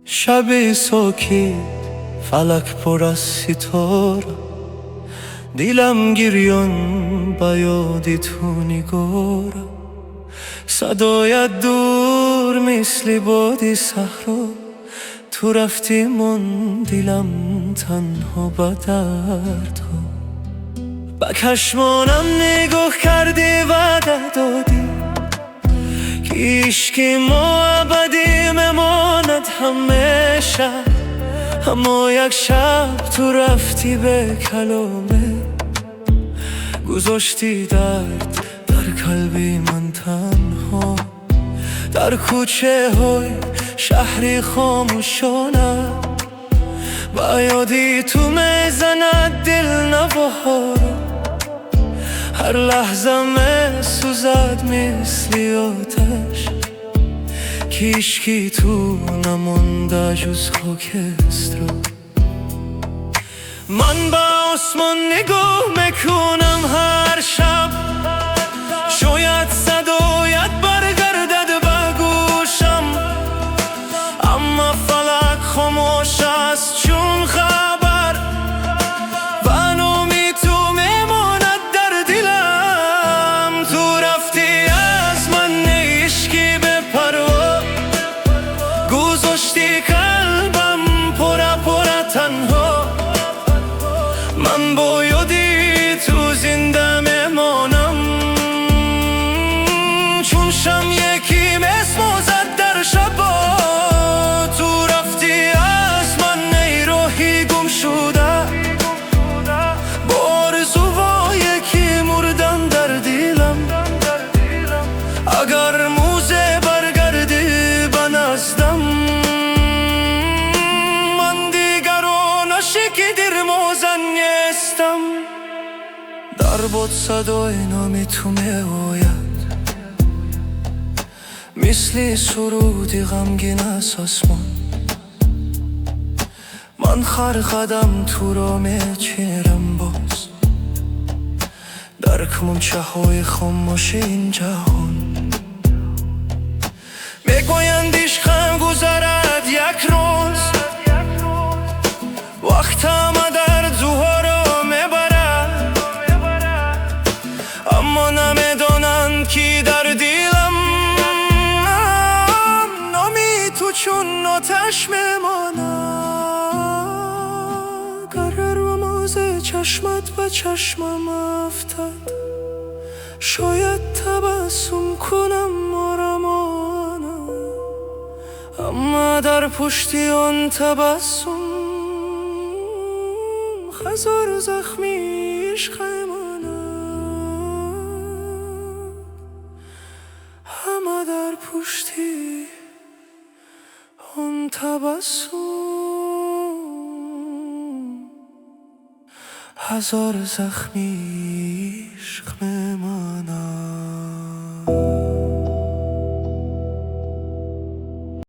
شب ساکی فلک پر از ستاره، دیلم گریان بیادی تو نگاره. صدایت دور مثل بادی صحرا، تو رفتی من دیلم تنها با دردها. با چشمانم نگاه کردی وعده دادی که عشق ما ابدی میماند همیشه. اما یک شب تو رفتی به کلامه، گذاشتی درد در قلبی من تنها. در کوچه های شهری خاموشانه، با یادی تو میزند دل نوهارا. هر لحظه می سوزد مثل آتش، که عشقی تو نمانده جز خاکستر. من با آسمان نگاه میکنم هر شب، شاید صدایت برگردد به گوشم. اما فلک خاموش است چون خبر، و نامی تو میماند در دلم. تو رفتی از من عشقی به پروا، گذاشتی قلبم پر تنها. من با یادی تو زنده میمانم، چون شم یکی میسوزد در شبا. تو رفتی از من ای راهی گم شده، با آرزوهای که مردن در دلم. اگر موزه برگردی به نزدم، من دیگر آنشی که در موزن نیستم. در باد صدای نامی تو میآید، مثل سرودی غمگین از آسمان. من هر قدم تو را میچینم باز، در کمانچه های خاموش این جهان. میگویند عشقم گذرد یک روز، وقتم در زهورا میبرد. اما نمیدانند که در دلم نامی تو چون آتش میماند. گر رموز چشمت به چشمم افتد، شاید تبسم کنم آرامانه. اما در پشتی آن تبسم هزار زخمی عشق ماند. اما در پشتی آن تبسم هزار زخمی عشق ماند.